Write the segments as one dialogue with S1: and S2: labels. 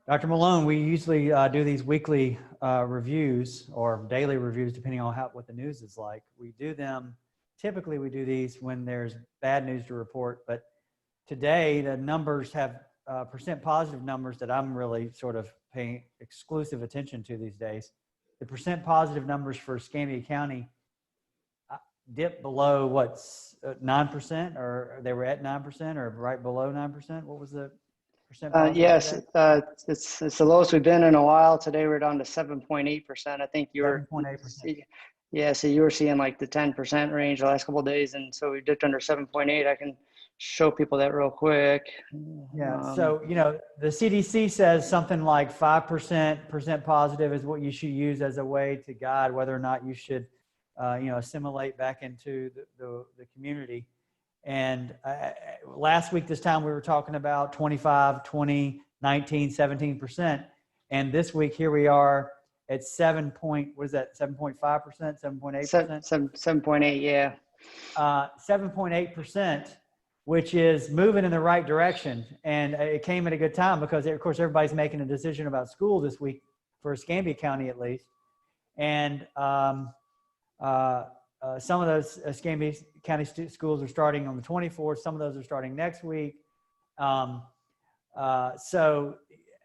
S1: Dr. Malone, we usually do these weekly reviews or daily reviews, depending on what the news is like. Typically we do these when there's bad news to report, but today the numbers have percent positive numbers that I'm really sort of paying exclusive attention to these days. The percent positive numbers for Escambia County dipped below 9%, or they were at 9% or right below 9%. What was the percent positive?
S2: Yes, it's the lowest we've been in a while. Today we're down to 7.8%. I think you were
S1: 7.8%.
S2: Yeah, so you were seeing like the 10% range the last couple of days, and so we dipped under 7.8. I can show people that real quick.
S1: Yeah. So the CDC says something like 5% positive is what you should use as a way to guide whether or not you should assimilate back into the community. And last week, this time we were talking about 25, 20, 19, 17%. And this week, here we are at 7.5%, 7.8%?
S2: 7.8, yeah.
S1: 7.8%, which is moving in the right direction. And it came at a good time because, of course, everybody's making a decision about school this week for Escambia County, at least. And some of those Escambia County schools are starting on the 24th. Some of those are starting next week. So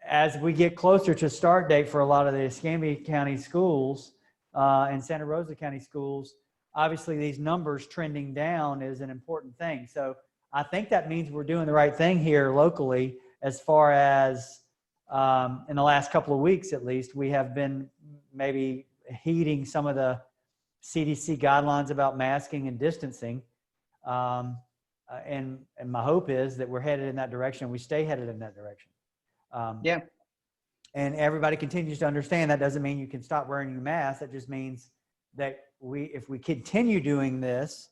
S1: as we get closer to start date for a lot of the Escambia County schools and Santa Rosa County schools, obviously these numbers trending down is an important thing. So I think that means we're doing the right thing here locally, as far as in the last couple of weeks, at least, we have been maybe heeding some of the CDC guidelines about masking and distancing. And my hope is that we're headed in that direction. We stay headed in that direction.
S2: Yeah.
S1: And everybody continues to understand that doesn't mean you can stop wearing your mask. That just means that if we continue doing this,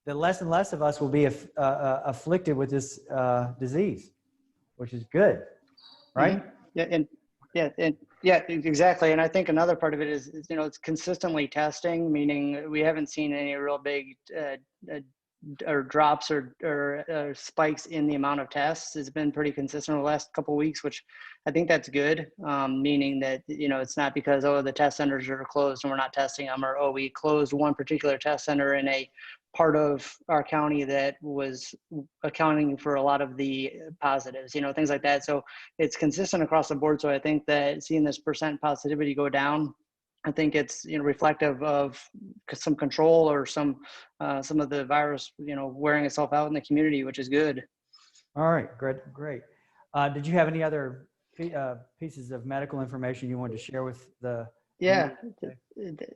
S1: that less and less of us will be afflicted with this disease, which is good, right?
S2: Mm-hmm. Yeah, exactly. And I think another part of it is it's consistently testing, meaning we haven't seen any real big or drops or spikes in the amount of tests. It's been pretty consistent over the last couple of weeks, which I think that's good, meaning that, it's not because, the test centers are closed and we're not testing them, or, we closed one particular test center in a part of our county that was accounting for a lot of the positives, things like that. So it's consistent across the board. So I think that seeing this percent positivity go down, I think it's reflective of some control or some of the virus wearing itself out in the community, which is good.
S1: All right, great. Did you have any other pieces of medical information you wanted to share with the?
S2: Yeah,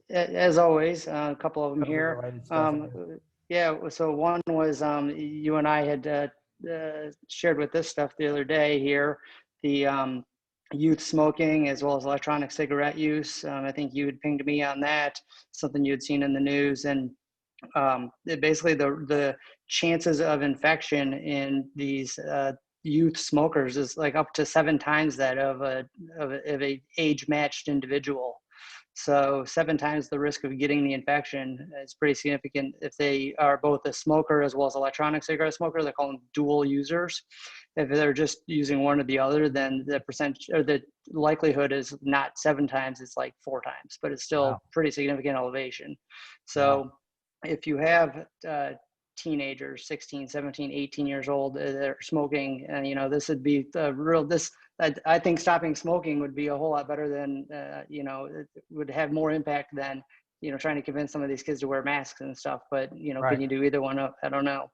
S2: as always, a couple of them here. So one was you and I had shared with this stuff the other day here, the youth smoking as well as electronic cigarette use. I think you had pinged me on that, something you had seen in the news. And basically the chances of infection in these youth smokers is like up to 7 times that of a age-matched individual. So 7 times the risk of getting the infection is pretty significant if they are both a smoker as well as electronic cigarette smoker. They call them dual users. If they're just using one or the other, then the percentage or the likelihood is not 7 times, it's like 4 times, but it's still pretty significant elevation. So if you have teenagers, 16, 17, 18 years old, they're smoking, this would be I think stopping smoking would be a whole lot better than, it would have more impact than, trying to convince some of these kids to wear masks and stuff. But, Can you do either one? I don't know.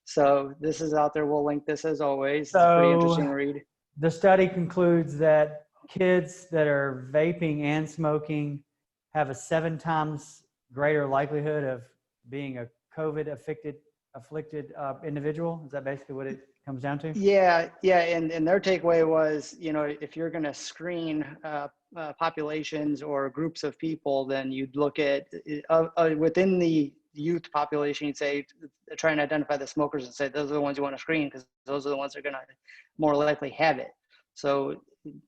S2: So this is out there. We'll link this as always. So it's a pretty interesting read.
S1: The study concludes that kids that are vaping and smoking have a 7 times greater likelihood of being a COVID afflicted individual. Is that basically what it comes down to?
S2: Yeah. And their takeaway was, if you're going to screen populations or groups of people, then you'd look at within the youth population, you'd say, try and identify the smokers and say, those are the ones you want to screen because those are the ones that are going to more likely have it. So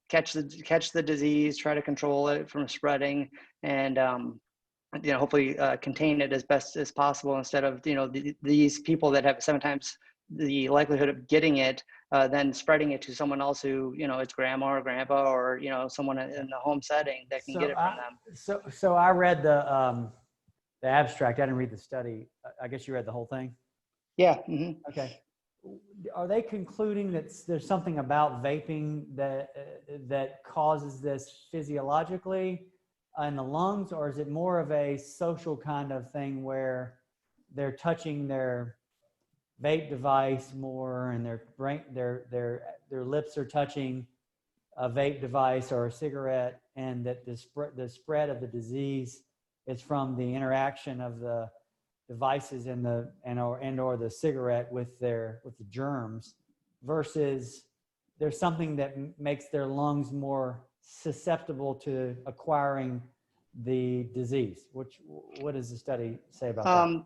S2: catch the disease, try to control it from spreading, and hopefully contain it as best as possible instead of these people that have 7 times the likelihood of getting it, then spreading it to someone else who, it's grandma or grandpa or, someone in the home setting that can get it from them.
S1: So I read the abstract. I didn't read the study. I guess you read the whole thing?
S2: Yeah. Mm-hmm.
S1: Okay. Are they concluding that there's something about vaping that causes this physiologically in the lungs, or is it more of a social kind of thing where they're touching their vape device more and their lips are touching a vape device or a cigarette, and that the spread of the disease is from the interaction of the devices and or the cigarette with the germs, versus there's something that makes their lungs more susceptible to acquiring the disease? What does the study say about that?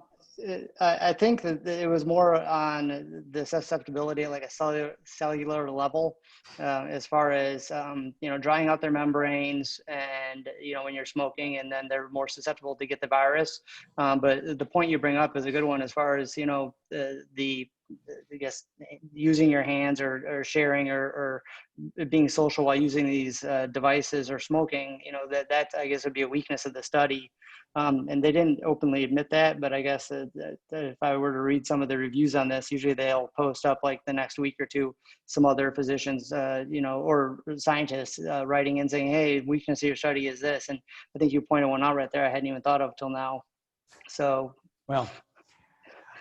S2: I think that it was more on the susceptibility at like a cellular level, as far as, drying out their membranes and, when you're smoking, and then they're more susceptible to get the virus. But the point you bring up is a good one as far as, I guess using your hands or sharing or being social while using these devices or smoking, that I guess would be a weakness of the study. And they didn't openly admit that, but I guess that if I were to read some of the reviews on this, usually they'll post up like the next week or two, some other physicians, or scientists writing in saying, hey, weakness of your study is this. And I think you pointed one out right there I hadn't even thought of till now. So,
S1: well,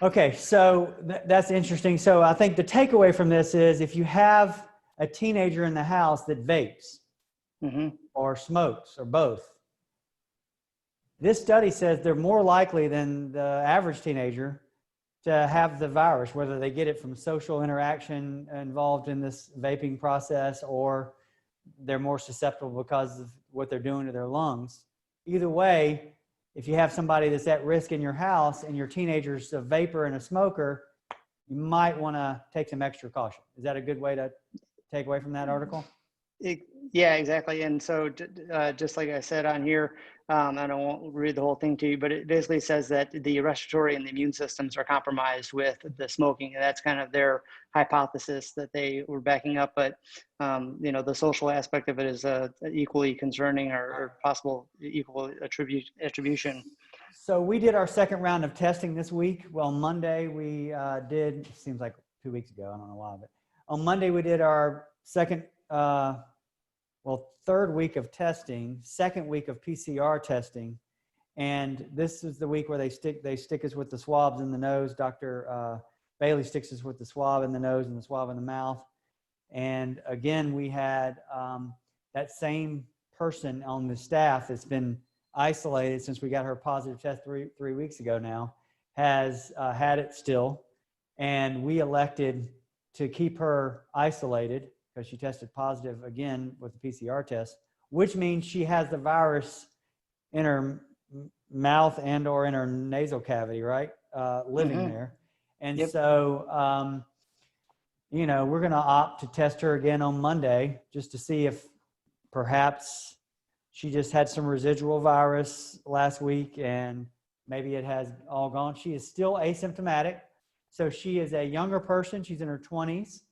S1: okay, so that's interesting. So I think the takeaway from this is, if you have a teenager in the house that vapes or smokes or both, this study says they're more likely than the average teenager to have the virus, whether they get it from social interaction involved in this vaping process, or they're more susceptible because of what they're doing to their lungs. Either way, if you have somebody that's at risk in your house and your teenager's a vapor and a smoker, you might want to take some extra caution. Is that a good way to take away from that article?
S2: Yeah, exactly. And so just like I said on here, and I won't read the whole thing to you, but it basically says that the respiratory and the immune systems are compromised with the smoking. And that's kind of their hypothesis that they were backing up. But, the social aspect of it is equally concerning or possible equal attribution.
S1: So we did our second round of testing this week. Well, Monday we did, seems like 2 weeks ago, I don't know why, but on Monday we did our third week of testing, second week of PCR testing. And this is the week where they stick us with the swabs in the nose. Dr. Bailey sticks us with the swab in the nose and the swab in the mouth. And again, we had that same person on the staff that's been isolated since we got her positive test three weeks ago now, has had it still. And we elected to keep her isolated because she tested positive again with the PCR test, which means she has the virus in her mouth and or in her nasal cavity, right? Living there. And so, we're going to opt to test her again on Monday just to see if perhaps she just had some residual virus last week and maybe it has all gone. She is still asymptomatic. So she is a younger person. She's in her 20s.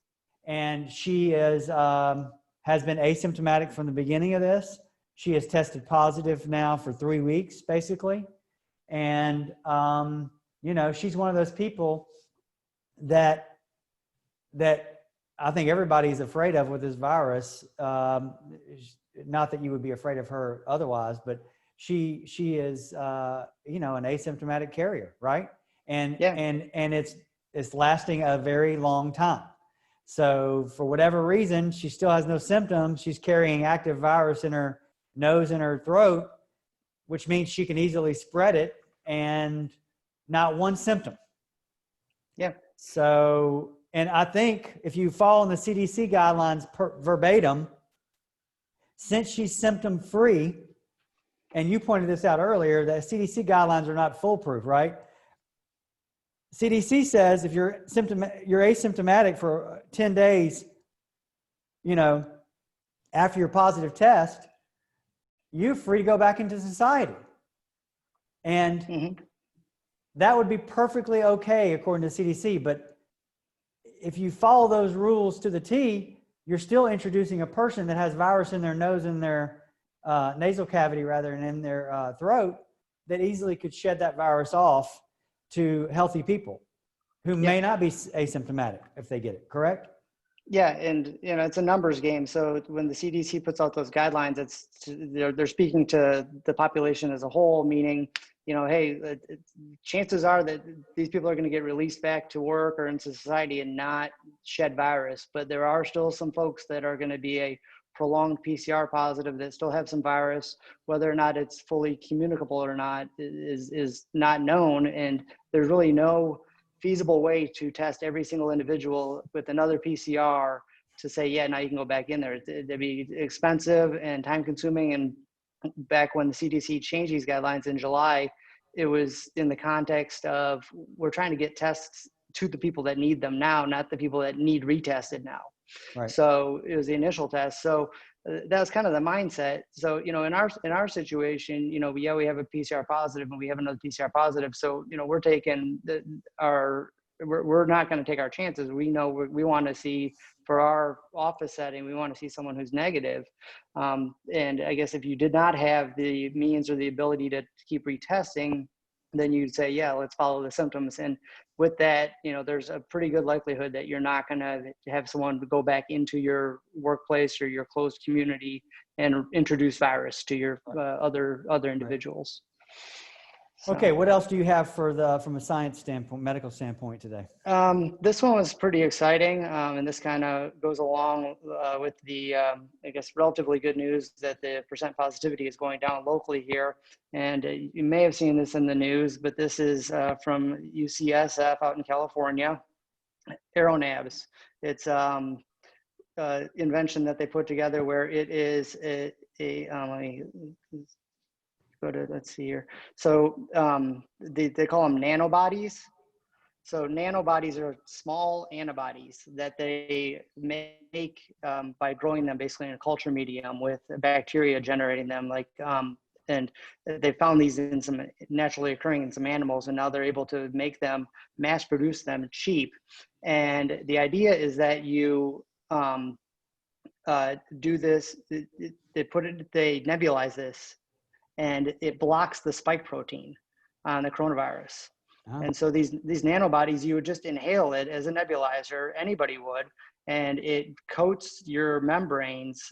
S1: And she is has been asymptomatic from the beginning of this. She has tested positive now for 3 weeks, basically. And, she's one of those people that I think everybody's afraid of with this virus. Not that you would be afraid of her otherwise, but she is, an asymptomatic carrier, right? And it's lasting a very long time. So for whatever reason, she still has no symptoms. She's carrying active virus in her nose and her throat, which means she can easily spread it and not one symptom.
S2: Yeah.
S1: So, and I think if you follow the CDC guidelines verbatim, since she's symptom free, and you pointed this out earlier, that CDC guidelines are not foolproof, right? CDC says if you're asymptomatic for 10 days, after your positive test, you're free to go back into society. And that would be perfectly okay according to CDC, but if you follow those rules to the T, you're still introducing a person that has virus in their nose and their nasal cavity rather than in their throat that easily could shed that virus off to healthy people who may not be asymptomatic if they get it, correct?
S2: Yeah, and it's a numbers game. So when the CDC puts out those guidelines, they're speaking to the population as a whole, meaning, hey, chances are that these people are going to get released back to work or into society and not shed virus. But there are still some folks that are going to be a prolonged PCR positive that still have some virus. Whether or not it's fully communicable or not is not known, and there's really no feasible way to test every single individual with another PCR to say, yeah, now you can go back in there. It'd be expensive and time consuming. And back when the CDC changed these guidelines in July, it was in the context of, we're trying to get tests to the people that need them now, not the people that need retested now.
S1: Right.
S2: So it was the initial test. So that was kind of the mindset. So, in our situation, we have a PCR positive and we have another PCR positive. So, we're taking we're not going to take our chances. We know we want to see, for our office setting, we want to see someone who's negative. And I guess if you did not have the means or the ability to keep retesting, then you'd say, yeah, let's follow the symptoms. And with that, there's a pretty good likelihood that you're not going to have someone go back into your workplace or your closed community and introduce virus to your other individuals. So,
S1: okay, what else do you have from a science standpoint, medical standpoint today?
S2: This one was pretty exciting, and this kind of goes along with the, I guess, relatively good news that the percent positivity is going down locally here. And you may have seen this in the news, but this is from UCSF out in California, AeroNabs. It's invention that they put together where it is let me go to, let's see here. So they call them nanobodies. So nanobodies are small antibodies that they make by growing them basically in a culture medium with bacteria generating them. And they found these in some naturally occurring in some animals, and now they're able to make them, mass produce them cheap. And the idea is that you do this, they nebulize this, and it blocks the spike protein on the coronavirus. Oh. And so these nanobodies, you would just inhale it as a nebulizer, anybody would, and it coats your membranes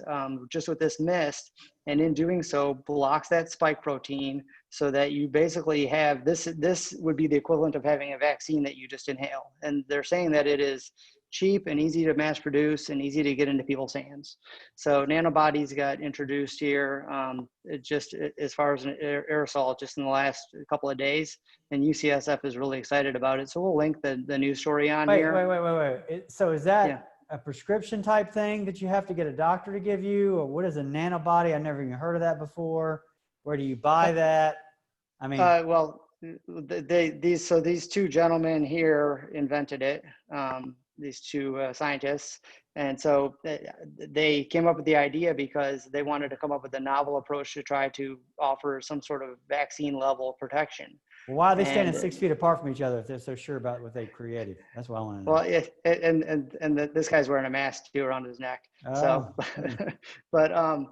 S2: just with this mist, and in doing so blocks that spike protein so that you basically have this would be the equivalent of having a vaccine that you just inhale. And they're saying that it is cheap and easy to mass produce and easy to get into people's hands. So nanobodies got introduced here just as far as an aerosol just in the last couple of days, and UCSF is really excited about it. So we'll link the news story on here.
S1: Wait. So is that a prescription type thing that you have to get a doctor to give you, or what is a nanobody? I've never even heard of that before. Where do you buy that? I mean,
S2: well, these two gentlemen here invented it. These two scientists. And so they came up with the idea because they wanted to come up with a novel approach to try to offer some sort of vaccine level protection.
S1: Well, why are they standing 6 feet apart from each other if they're so sure about what they created? That's what I want to know.
S2: Well, this guy's wearing a mask too around his neck. So, but I'm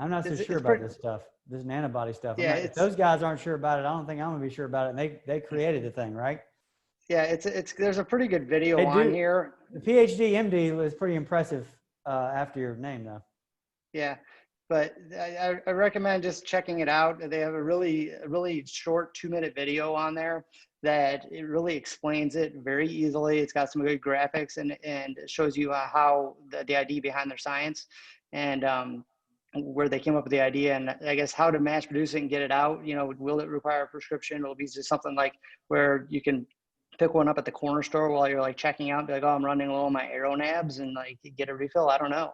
S1: not so sure about this stuff, this nanobody stuff. Yeah, if those guys aren't sure about it, I don't think I'm gonna be sure about it. And they created the thing, right?
S2: Yeah, there's a pretty good video on here.
S1: The PhD MD was pretty impressive after your name, though.
S2: Yeah, but I recommend just checking it out. They have a really short 2-minute video on there that it really explains it very easily. It's got some good graphics and it shows you how the idea behind their science and where they came up with the idea, and I guess how to mass produce it and get it out. Will it require a prescription? Will it be just something like where you can pick one up at the corner store while you're checking out, be like, oh, I'm running low on my AeroNabs, and get a refill? I don't know.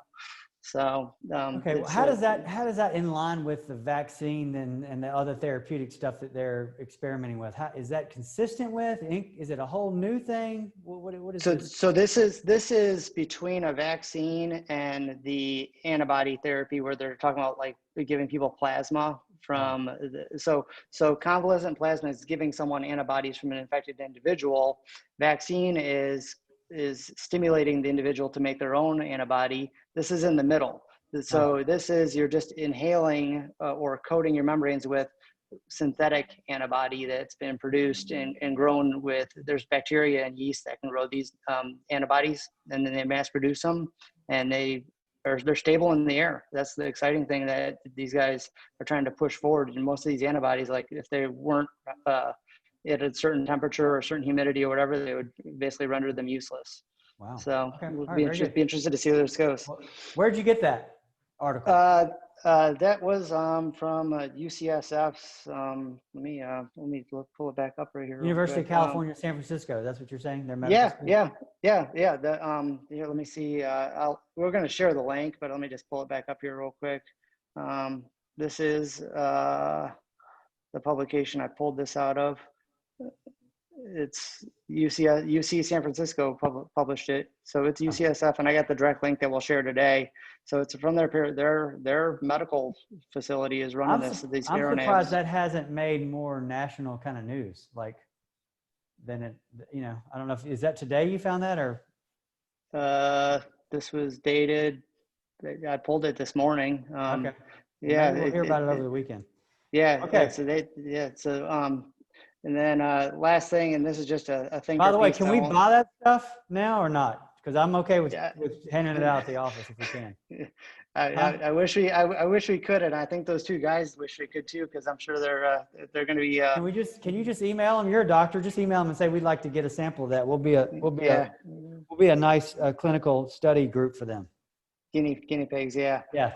S2: So
S1: okay, well, how does that in line with the vaccine and the other therapeutic stuff that they're experimenting with? Is that consistent with? Is it a whole new thing? What is this?
S2: So this is between a vaccine and the antibody therapy, where they're talking about giving people plasma from so convalescent plasma is giving someone antibodies from an infected individual. Vaccine is is stimulating the individual to make their own antibody. This is in the middle. So this is, you're just inhaling or coating your membranes with synthetic antibody that's been produced and grown with, there's bacteria and yeast that can grow these antibodies, and then they mass produce them, and they're stable in the air. That's the exciting thing that these guys are trying to push forward. And most of these antibodies, like if they weren't at a certain temperature or certain humidity or whatever, they would basically render them useless.
S1: Wow.
S2: So
S1: okay.
S2: we'll
S1: be
S2: interested to see where this goes.
S1: Well, where'd you get that article?
S2: That was from UCSF's. Let me pull it back up right here.
S1: University of California, San Francisco. That's what you're saying? Their medical school?
S2: Yeah. Here, let me see. We're going to share the link, but let me just pull it back up here real quick. This is the publication I pulled this out of. It's UC San Francisco published it. So it's UCSF, and I got the direct link that we'll share today. So it's from their medical facility is running these
S1: I'm
S2: AeroNabs.
S1: surprised that hasn't made more national kind of news. Like, then it, I don't know is that today you found that, or?
S2: This was dated. I pulled it this morning.
S1: Okay.
S2: Yeah.
S1: Maybe we'll hear about it over the weekend.
S2: Yeah.
S1: Okay.
S2: And then last thing, and this is just a thing.
S1: By the way, can we buy that stuff now or not? Because I'm okay with handing it out at the office if we can.
S2: I wish we could, and I think those two guys wish we could too, because I'm sure they're going to be.
S1: Can you just email them? You're a doctor. Just email them and say we'd like to get a sample of that. We'll be a nice clinical study group for them.
S2: Guinea pigs, yeah.
S1: Yeah.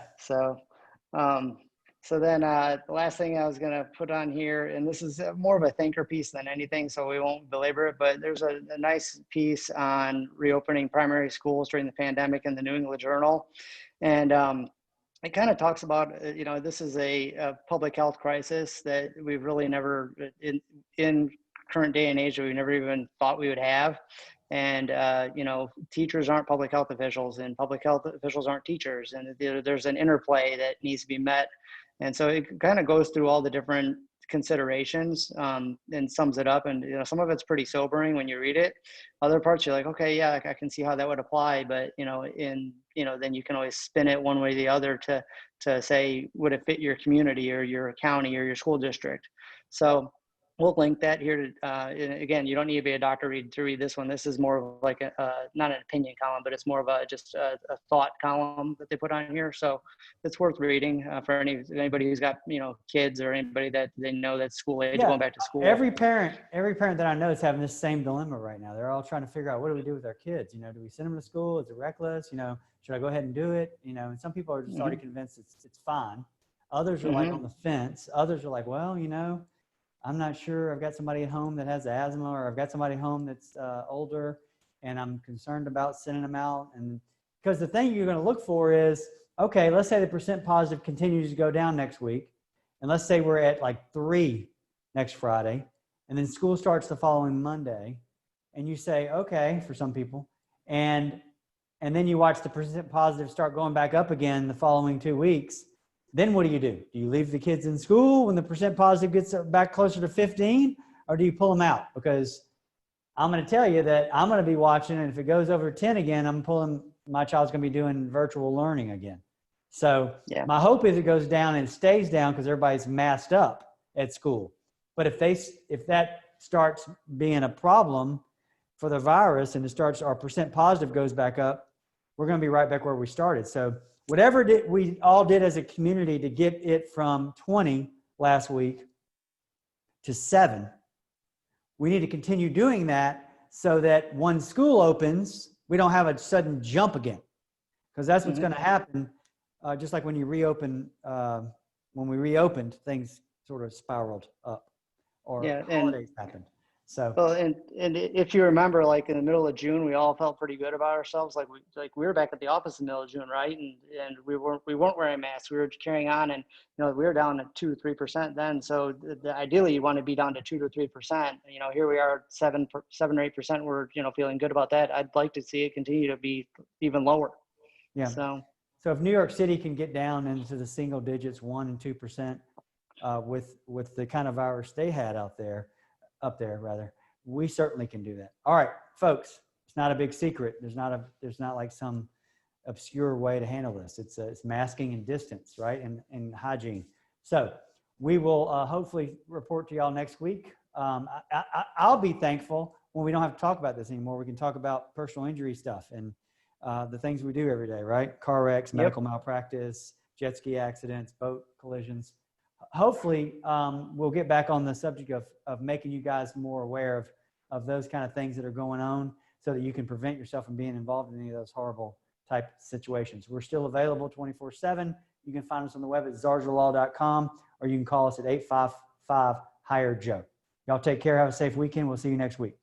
S2: So then the last thing I was going to put on here, and this is more of a thinker piece than anything, so we won't belabor it, but there's a nice piece on reopening primary schools during the pandemic in the New England Journal. And it kind of talks about, this is a public health crisis that we've really never, in current day and age, we never even thought we would have. And, teachers aren't public health officials, and public health officials aren't teachers. And there's an interplay that needs to be met. And so it kind of goes through all the different considerations and sums it up. And, some of it's pretty sobering when you read it. Other parts you're like, okay, yeah, I can see how that would apply. But, then you can always spin it one way or the other to say, would it fit your community or your county or your school district? So we'll link that here. Again, you don't need to be a doctor to read this one. This is more of like not an opinion column, but it's more of a thought column that they put on here. So it's worth reading for anybody who's got kids or anybody that they know that's school age going back to school.
S1: Every parent that I know is having this same dilemma right now. They're all trying to figure out, what do we do with our kids? Do we send them to school? Is it reckless? Should I go ahead and do it? And some people are just already convinced it's fine. Others are like on the fence. Others are like, well, I'm not sure. I've got somebody at home that has asthma, or I've got somebody at home that's older, and I'm concerned about sending them out. And because the thing you're going to look for is, okay, let's say the percent positive continues to go down next week. And let's say we're at like 3 next Friday, and then school starts the following Monday. And you say, okay, for some people, and then you watch the percent positive start going back up again the following 2 weeks. Then what do? Do you leave the kids in school when the percent positive gets back closer to 15, or do you pull them out? Because I'm going to tell you that I'm going to be watching, and if it goes over 10 again, my child's going to be doing virtual learning again. So my hope is it goes down and stays down because everybody's masked up at school. But if that starts being a problem for the virus and our percent positive goes back up, we're going to be right back where we started. So whatever we all did as a community to get it from 20 last week to 7, we need to continue doing that so that when school opens, we don't have a sudden jump again. Because that's what's going to happen. Just like when you reopen, when we reopened, things sort of spiraled up, or holidays happened. So,
S2: well, and if you remember, like in the middle of June, we all felt pretty good about ourselves. Like we were back at the office in the middle of June, right? And we weren't wearing masks. We were carrying on, and we were down to 2-3% then. So ideally, you want to be down to 2 to 3%. Here we are, 7 or 8%. We're feeling good about that. I'd like to see it continue to be even lower.
S1: Yeah. So if New York City can get down into the single digits, 1 and 2%, with the kind of virus they had up there, we certainly can do that. All right, folks, it's not a big secret. There's not like some obscure way to handle this. It's masking and distance, right? And hygiene. So we will hopefully report to y'all next week. I'll be thankful when we don't have to talk about this anymore. We can talk about personal injury stuff and the things we do every day, right? Car wrecks, medical malpractice, jet ski accidents, boat collisions. Hopefully, we'll get back on the subject of making you guys more aware of those kind of things that are going on so that you can prevent yourself from being involved in any of those horrible type situations. We're still available 24/7. You can find us on the web at zarzaurlaw.com, or you can call us at 855-HIRE-JOE. Y'all take care. Have a safe weekend. We'll see you next week.